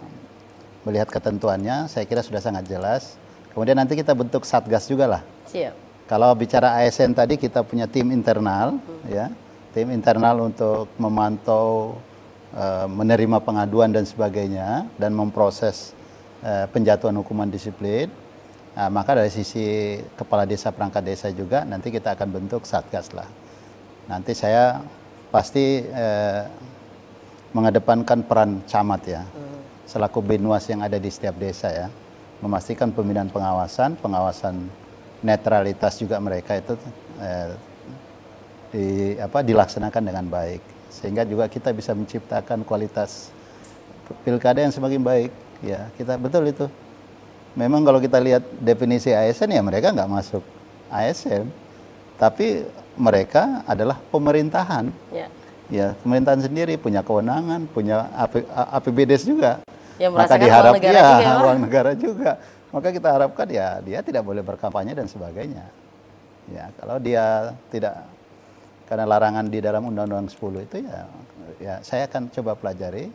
melihat ketentuannya, saya kira sudah sangat jelas. Kemudian nanti kita bentuk satgas juga lah. Siap. Kalau bicara ASN tadi kita punya tim internal, ya, tim internal untuk memantau, menerima pengaduan dan sebagainya, dan memproses penjatuhan hukuman disiplin. Nah, maka dari sisi kepala desa perangkat desa juga nanti kita akan bentuk satgas lah. Nanti saya pasti mengedepankan peran camat ya, selaku binwas yang ada di setiap desa ya, memastikan pembinaan pengawasan netralitas juga mereka itu dilaksanakan dengan baik, sehingga juga kita bisa menciptakan kualitas pilkada yang semakin baik ya. Kita betul itu. Memang kalau kita lihat definisi ASN ya mereka nggak masuk ASN, tapi mereka adalah pemerintahan. Ya, pemerintahan sendiri punya kewenangan, punya APBDes juga. Ya, maka diharap ya uang negara juga. Maka kita harapkan ya dia tidak boleh berkampanye dan sebagainya. Ya, kalau dia tidak, karena larangan di dalam Undang-Undang 10 itu ya saya akan coba pelajari.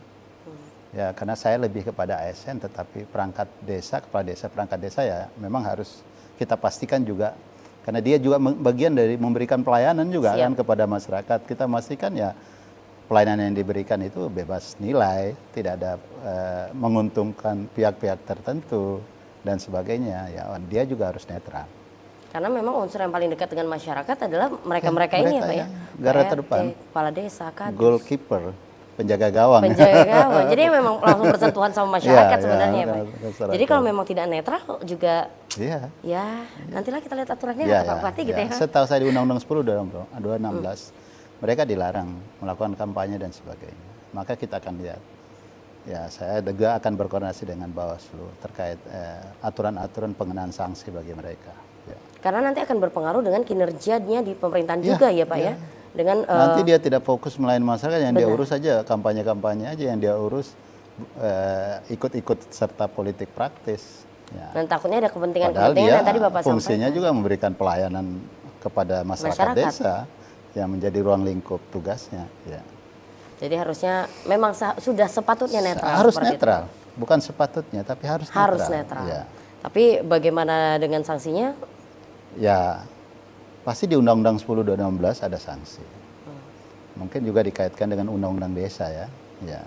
Ya, karena saya lebih kepada ASN, tetapi perangkat desa, kepala desa, perangkat desa ya memang harus kita pastikan juga. Karena dia juga bagian dari memberikan pelayanan juga kan kepada masyarakat. Kita pastikan ya pelayanan yang diberikan itu bebas nilai, tidak ada menguntungkan pihak-pihak tertentu dan sebagainya. Ya, dia juga harus netral. Karena memang unsur yang paling dekat dengan masyarakat adalah mereka-mereka ini ya Pak ya. Garda terdepan. Kepala desa, kadis. Goalkeeper, penjaga gawang. Penjaga gawang. Jadi memang langsung bersentuhan sama masyarakat sebenarnya ya Pak. Jadi kalau memang tidak netral juga ya nantilah kita lihat aturannya kata Pak Bupati gitu ya. Setahu saya di Undang-Undang 10 2016 mereka dilarang melakukan kampanye dan sebagainya. Maka kita akan lihat. Ya, saya juga akan berkoordinasi dengan Bawaslu terkait aturan-aturan pengenaan sanksi bagi mereka. Ya. Karena nanti akan berpengaruh dengan kinerjanya di pemerintahan juga ya Pak ya. Dengan nanti dia tidak fokus melayani masyarakat, yang dia urus saja kampanye-kampanye aja, yang dia urus ikut-ikut serta politik praktis. Ya. Dan takutnya ada kepentingan-kepentingan yang tadi Bapak sampaikan. Fungsinya juga memberikan pelayanan kepada masyarakat desa yang menjadi ruang lingkup tugasnya. Ya. Jadi harusnya memang sudah sepatutnya netral. Harus netral, bukan sepatutnya, tapi harus netral. Harus netral. Ya. Tapi bagaimana dengan sanksinya? Ya, pasti di Undang-Undang 10 2016 ada sanksi. Mungkin juga dikaitkan dengan Undang-Undang Desa ya. Ya.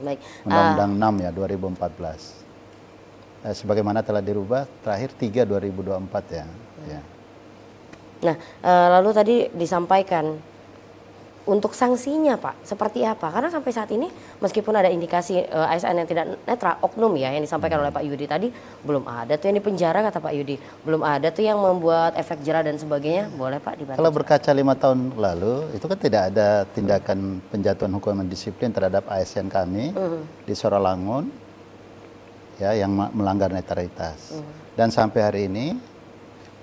Baik. Undang-Undang 6 ya 2014. Sebagaimana telah dirubah terakhir 3 2024 ya. Ya. Nah, lalu tadi disampaikan untuk sanksinya Pak, seperti apa? Karena sampai saat ini meskipun ada indikasi ASN yang tidak netral, oknum ya yang disampaikan oleh Pak Yudi tadi, belum ada tuh yang dipenjara kata Pak Yudi, belum ada tuh yang membuat efek jera dan sebagainya. Boleh Pak dibantu? Kalau berkaca 5 tahun lalu, itu kan tidak ada tindakan penjatuhan hukuman disiplin terhadap ASN kami di Soralangun ya yang melanggar netralitas. Dan sampai hari ini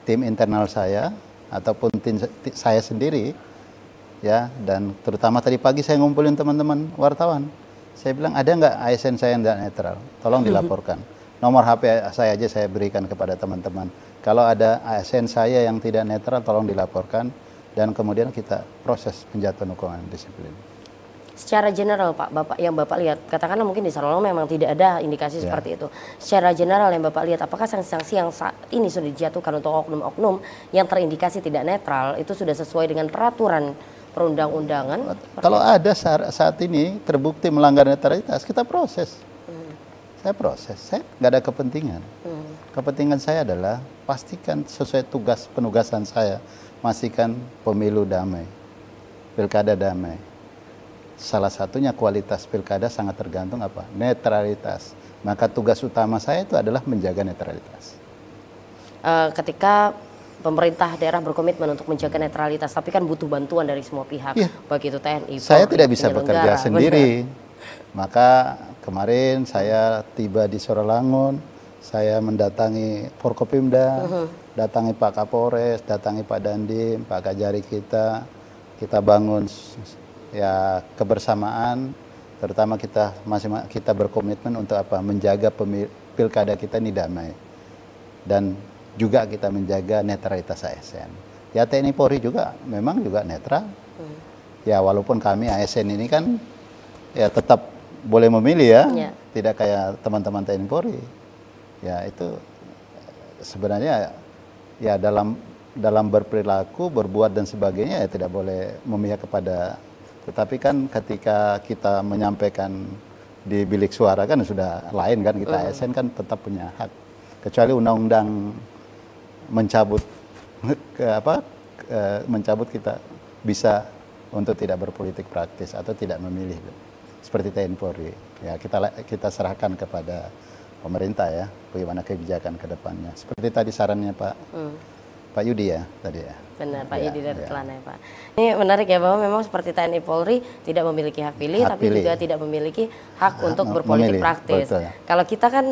tim internal saya ataupun tim saya sendiri ya, dan terutama tadi pagi saya ngumpulin teman-teman wartawan. Saya bilang ada nggak ASN saya yang tidak netral? Tolong dilaporkan. Nomor HP saya aja saya berikan kepada teman-teman. Kalau ada ASN saya yang tidak netral, tolong dilaporkan dan kemudian kita proses penjatuhan hukuman disiplin. Secara general Pak, yang Bapak lihat, katakanlah mungkin di Soralangun memang tidak ada indikasi seperti itu. Secara general yang Bapak lihat, apakah sanksi-sanksi yang saat ini sudah dijatuhkan untuk oknum-oknum yang terindikasi tidak netral itu sudah sesuai dengan peraturan perundang-undangan? Kalau ada saat ini terbukti melanggar netralitas, kita proses. Saya proses, saya nggak ada kepentingan. Kepentingan saya adalah pastikan sesuai penugasan saya, pastikan pemilu damai, pilkada damai. Salah satunya kualitas pilkada sangat tergantung apa? Netralitas. Maka tugas utama saya itu adalah menjaga netralitas. Ketika pemerintah daerah berkomitmen untuk menjaga netralitas, tapi kan butuh bantuan dari semua pihak, baik itu TNI. Saya tidak bisa bekerja sendiri. Maka kemarin saya tiba di Soralangun, saya mendatangi Forkopimda, datangi Pak Kapolres, datangi Pak Dandim, Pak Kajari kita bangun ya kebersamaan, terutama kita berkomitmen untuk apa? Menjaga pilkada kita ini damai dan juga kita menjaga netralitas ASN. Ya TNI Polri juga memang juga netral. Ya walaupun kami ASN ini kan ya tetap boleh memilih ya, Ya. tidak kayak teman-teman TNI Polri. Ya itu sebenarnya ya dalam berperilaku, berbuat dan sebagainya ya tidak boleh memihak kepada. Tetapi kan ketika kita menyampaikan di bilik suara kan sudah lain kan, kita ASN kan tetap punya hak. Kecuali undang-undang mencabut mencabut kita bisa untuk tidak berpolitik praktis atau tidak memilih seperti TNI Polri. Ya kita serahkan kepada pemerintah ya bagaimana kebijakan ke depannya. Seperti tadi sarannya Pak Yudi ya tadi ya. Benar, Pak Yudi dari Telana ya Pak. Ini menarik ya bahwa memang seperti TNI Polri tidak memiliki hak pilih, tapi juga tidak memiliki hak untuk berpolitik praktis. Betul. Kalau kita kan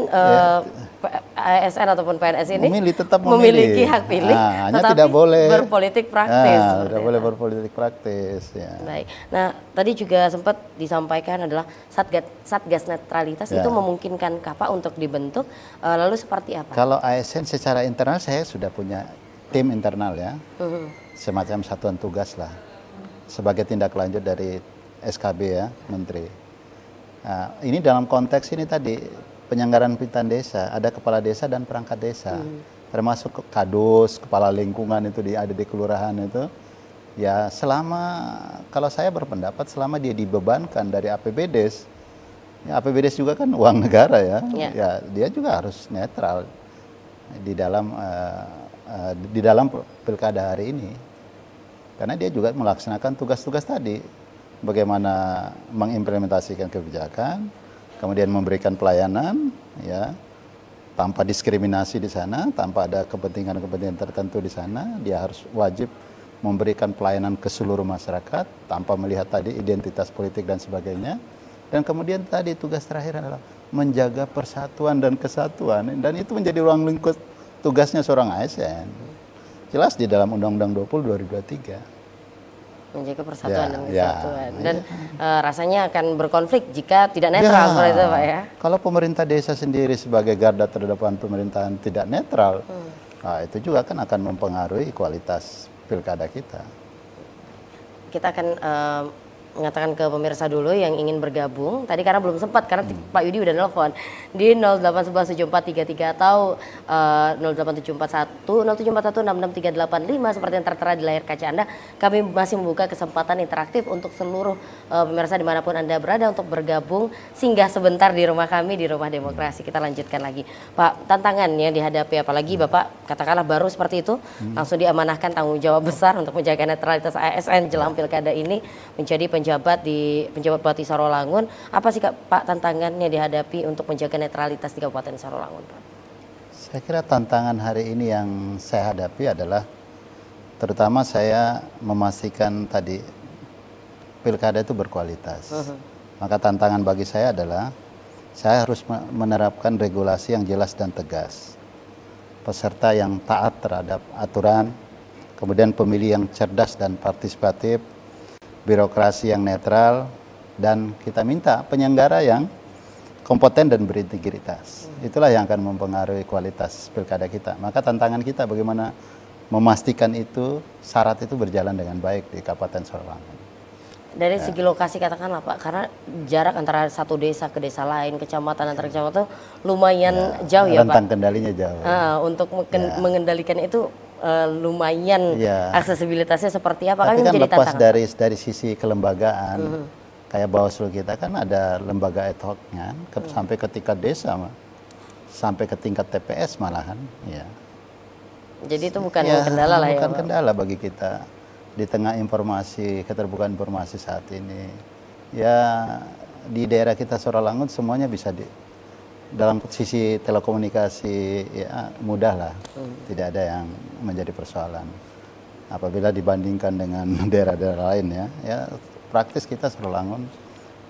ASN ataupun PNS ini tetap memiliki hak pilih, hanya tetapi tidak boleh berpolitik praktis. Tidak boleh berpolitik praktis. Ya. Baik. Nah tadi juga sempat disampaikan adalah satgas netralitas itu memungkinkan Pak untuk dibentuk, lalu seperti apa? Kalau ASN secara internal saya sudah punya tim internal ya, semacam satuan tugas lah, sebagai tindak lanjut dari SKB ya, Menteri. Nah, ini dalam konteks ini tadi, penyelenggaraan pemerintahan desa, ada kepala desa dan perangkat desa, termasuk kadus, kepala lingkungan itu ada di kelurahan itu, ya kalau saya berpendapat selama dia dibebankan dari APBDes, ya APBDes juga kan uang negara ya, ya dia juga harus netral di dalam pilkada hari ini, karena dia juga melaksanakan tugas-tugas tadi, bagaimana mengimplementasikan kebijakan, kemudian memberikan pelayanan, ya, tanpa diskriminasi di sana, tanpa ada kepentingan-kepentingan tertentu di sana, dia harus wajib memberikan pelayanan ke seluruh masyarakat, tanpa melihat tadi identitas politik dan sebagainya, dan kemudian tadi tugas terakhir adalah menjaga persatuan dan kesatuan, dan itu menjadi ruang lingkup tugasnya seorang ASN. Jelas di dalam Undang-Undang 20 2023. Menjaga persatuan dan kesatuan. Dan rasanya akan berkonflik jika tidak netral seperti itu Pak ya. Kalau pemerintah desa sendiri sebagai garda terdepan pemerintahan tidak netral, nah, itu juga kan akan mempengaruhi kualitas pilkada kita. Kita akan mengatakan ke pemirsa dulu yang ingin bergabung tadi karena belum sempat karena Pak Yudi udah nelpon di 08117433 atau 08741 seperti yang tertera di layar kaca Anda. Kami masih membuka kesempatan interaktif untuk seluruh pemirsa dimanapun Anda berada untuk bergabung singgah sebentar di rumah kami di Rumah Demokrasi. Kita lanjutkan lagi Pak, tantangannya dihadapi apalagi Bapak katakanlah baru seperti itu langsung diamanahkan tanggung jawab besar untuk menjaga netralitas ASN jelang pilkada ini menjadi penjabat Bupati Sarolangun. Apa sih Pak tantangannya dihadapi untuk menjaga netralitas di Kabupaten Sarolangun Pak? Saya kira tantangan hari ini yang saya hadapi adalah terutama saya memastikan tadi pilkada itu berkualitas. Maka tantangan bagi saya adalah saya harus menerapkan regulasi yang jelas dan tegas. Peserta yang taat terhadap aturan, kemudian pemilih yang cerdas dan partisipatif, birokrasi yang netral, dan kita minta penyelenggara yang kompeten dan berintegritas. Itulah yang akan mempengaruhi kualitas pilkada kita. Maka tantangan kita bagaimana memastikan itu, syarat itu berjalan dengan baik di Kabupaten Sarolangun. Dari segi lokasi katakanlah Pak, karena jarak antara satu desa ke desa lain, kecamatan antar kecamatan lumayan jauh ya Pak. Rentang kendalinya jauh. Untuk mengendalikan itu lumayan aksesibilitasnya seperti apa? Tapi kan lepas dari sisi kelembagaan, kayak Bawaslu kita kan ada lembaga ad hoc-nya sampai ke tingkat desa, sampai ke tingkat TPS malahan. Ya. Jadi itu bukan kendala lah ya? Bukan kendala bagi kita di tengah keterbukaan informasi saat ini. Ya di daerah kita Sarolangun semuanya bisa dalam sisi telekomunikasi ya mudah lah, tidak ada yang menjadi persoalan. Apabila dibandingkan dengan daerah-daerah lain ya praktis kita Sarolangun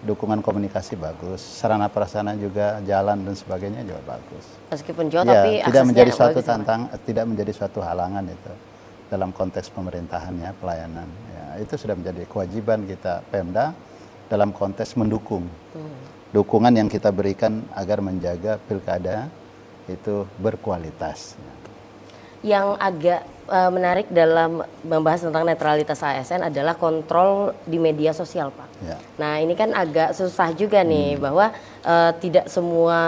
dukungan komunikasi bagus, sarana prasarana juga jalan dan sebagainya juga bagus. Meskipun jauh tapi tidak menjadi suatu tidak menjadi suatu halangan itu dalam konteks pemerintahannya pelayanan. Ya, itu sudah menjadi kewajiban kita Pemda dalam konteks mendukung. Dukungan yang kita berikan agar menjaga pilkada itu berkualitas. Yang agak menarik dalam membahas tentang netralitas ASN adalah kontrol di media sosial, Pak. Ya. Nah, ini kan agak susah juga nih bahwa tidak semua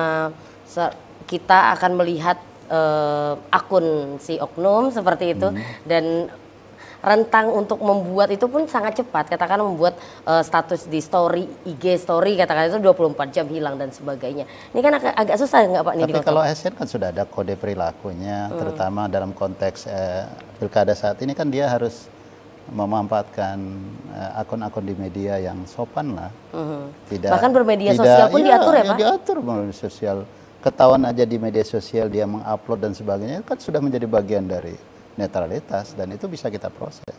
kita akan melihat akun si oknum seperti itu dan rentang untuk membuat itu pun sangat cepat. Katakan membuat status di story, IG story katakan itu 24 jam hilang dan sebagainya. Ini kan agak susah nggak Pak? Tapi kalau ASN kan sudah ada kode perilakunya, terutama dalam konteks pilkada saat ini kan dia harus memanfaatkan akun-akun di media yang sopan lah. Tidak, bahkan bermedia sosial pun diatur ya Pak? Diatur media sosial. Ketahuan aja di media sosial dia mengupload dan sebagainya kan sudah menjadi bagian dari netralitas dan itu bisa kita proses.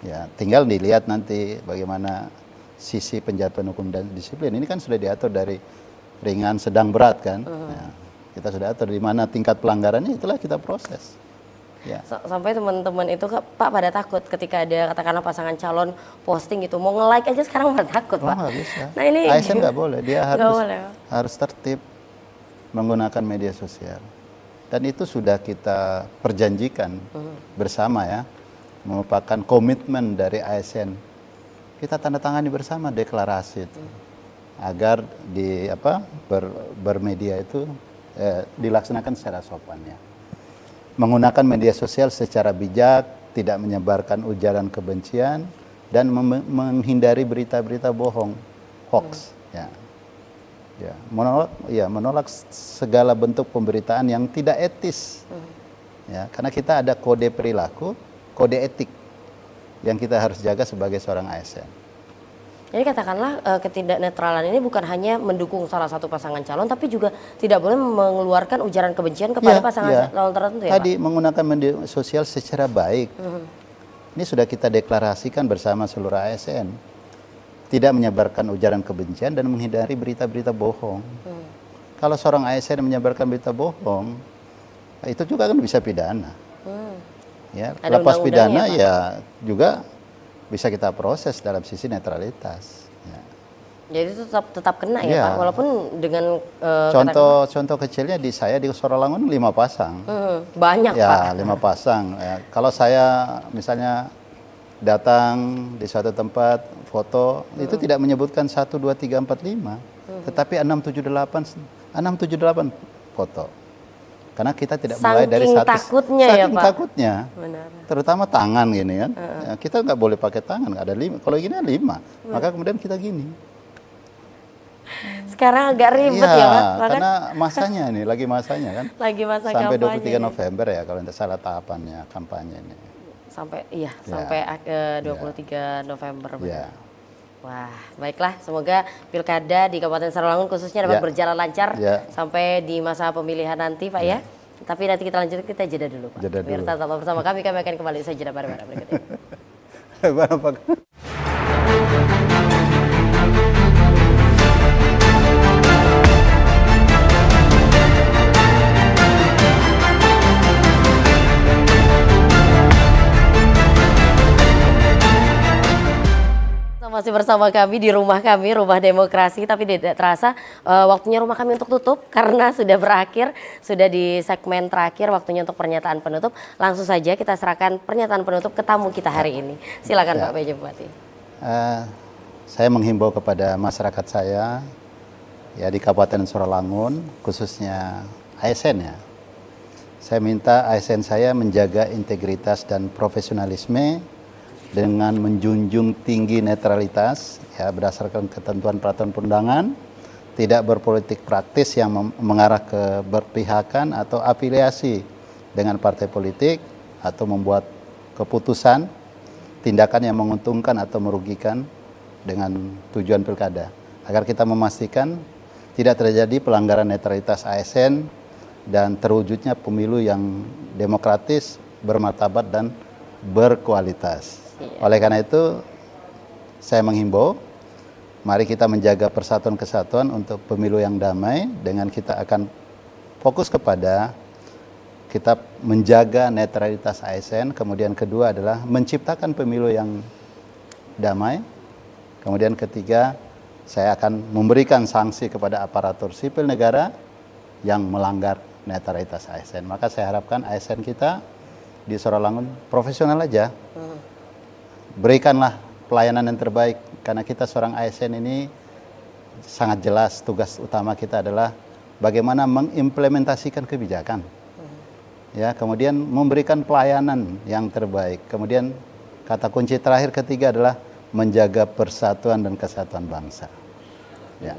Ya, tinggal dilihat nanti bagaimana sisi penjatuhan hukum dan disiplin. Ini kan sudah diatur dari ringan, sedang, berat kan. Ya, kita sudah atur di mana tingkat pelanggarannya itulah kita proses. Ya. Sampai teman-teman itu Pak pada takut ketika ada katakanlah pasangan calon posting gitu mau nge-like aja sekarang pada takut Pak. Nggak bisa. Nah ini ASN nggak boleh, dia harus tertib menggunakan media sosial. Dan itu sudah kita perjanjikan bersama ya, merupakan komitmen dari ASN. Kita tanda tangani bersama deklarasi itu, agar di bermedia itu dilaksanakan secara sopan ya. Menggunakan media sosial secara bijak, tidak menyebarkan ujaran kebencian dan menghindari berita-berita bohong, hoax ya. Ya, menolak segala bentuk pemberitaan yang tidak etis. Ya, karena kita ada kode perilaku, kode etik yang kita harus jaga sebagai seorang ASN. Jadi katakanlah ketidaknetralan ini bukan hanya mendukung salah satu pasangan calon, tapi juga tidak boleh mengeluarkan ujaran kebencian kepada pasangan calon tertentu ya Tadi Pak? menggunakan media sosial secara baik. Ini sudah kita deklarasikan bersama seluruh ASN. Tidak menyebarkan ujaran kebencian dan menghindari berita-berita bohong. Kalau seorang ASN menyebarkan berita bohong, itu juga kan bisa pidana. Ya, lepas pidana ya juga bisa kita proses dalam sisi netralitas. Ya. Jadi itu tetap kena ya Pak, walaupun dengan contoh kecilnya di Sorolangun 5 pasang. Banyak ya, Pak. 5 pasang. Ya, kalau saya misalnya datang di suatu tempat foto itu tidak menyebutkan 1, 2, 3, 4, 5 tetapi 6, 7, 8 foto karena kita tidak mulai dari satu takutnya ya Pak. Takutnya benar. Terutama tangan gini kan ya, kita nggak boleh pakai tangan, nggak ada 5, kalau gini 5 maka kemudian kita gini sekarang agak ribet ya Pak karena masanya nih lagi masanya kan lagi masa sampai kampanye 23 November ya kalau tidak salah tahapannya kampanye ini sampai 23 November benar. Wah, baiklah, semoga pilkada di Kabupaten Sarawangun khususnya dapat berjalan lancar sampai di masa pemilihan nanti Pak ya. Tapi nanti kita lanjut, kita jeda dulu Pak. Pemirsa tetap bersama kami akan kembali usai jeda bareng-bareng berikut ini. Masih bersama kami di rumah kami, Rumah Demokrasi, tapi tidak terasa waktunya rumah kami untuk tutup karena sudah berakhir, sudah di segmen terakhir, waktunya untuk pernyataan penutup. Langsung saja kita serahkan pernyataan penutup ke tamu kita hari ini. Silakan Pak PJ Bupati. Saya menghimbau kepada masyarakat saya ya di Kabupaten Sorolangun, khususnya ASN ya. Saya minta ASN saya menjaga integritas dan profesionalisme dengan menjunjung tinggi netralitas ya berdasarkan ketentuan peraturan perundangan, tidak berpolitik praktis yang mengarah ke berpihakan atau afiliasi dengan partai politik atau membuat keputusan tindakan yang menguntungkan atau merugikan dengan tujuan pilkada, agar kita memastikan tidak terjadi pelanggaran netralitas ASN dan terwujudnya pemilu yang demokratis, bermartabat dan berkualitas. Oleh karena itu, saya menghimbau, mari kita menjaga persatuan kesatuan untuk pemilu yang damai dengan kita akan fokus kepada kita menjaga netralitas ASN, kemudian kedua adalah menciptakan pemilu yang damai, kemudian ketiga, saya akan memberikan sanksi kepada aparatur sipil negara yang melanggar netralitas ASN. Maka saya harapkan ASN kita di Sarawangun profesional aja. Berikanlah pelayanan yang terbaik, karena kita seorang ASN ini sangat jelas tugas utama kita adalah bagaimana mengimplementasikan kebijakan. Ya, kemudian memberikan pelayanan yang terbaik. Kemudian kata kunci terakhir ketiga adalah menjaga persatuan dan kesatuan bangsa. Ya.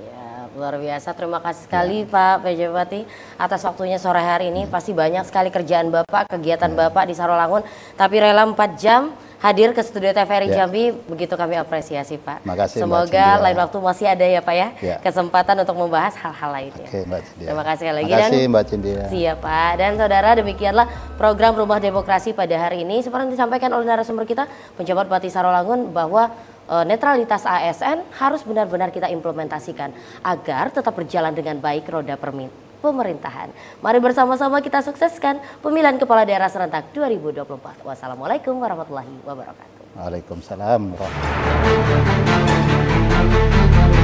Luar biasa, terima kasih sekali Pak PJ Bupati atas waktunya sore hari ini. Pasti banyak sekali kerjaan Bapak, kegiatan Bapak di Sarawangun, tapi rela 4 jam hadir ke studio TVRI Jambi, begitu kami apresiasi Pak. Makasih, semoga lain waktu masih ada ya Pak ya, kesempatan untuk membahas hal-hal lainnya. Oke, Mbak Cindya. Terima kasih sekali lagi. Terima kasih Mbak Cindya. Siap Pak. Dan saudara, demikianlah program Rumah Demokrasi pada hari ini. Seperti yang disampaikan oleh narasumber kita, penjabat Bupati Sarawangun, bahwa netralitas ASN harus benar-benar kita implementasikan agar tetap berjalan dengan baik roda pemerintahan. Mari bersama-sama kita sukseskan pemilihan kepala daerah serentak 2024. Wassalamualaikum warahmatullahi wabarakatuh. Waalaikumsalam warahmatullahi wabarakatuh.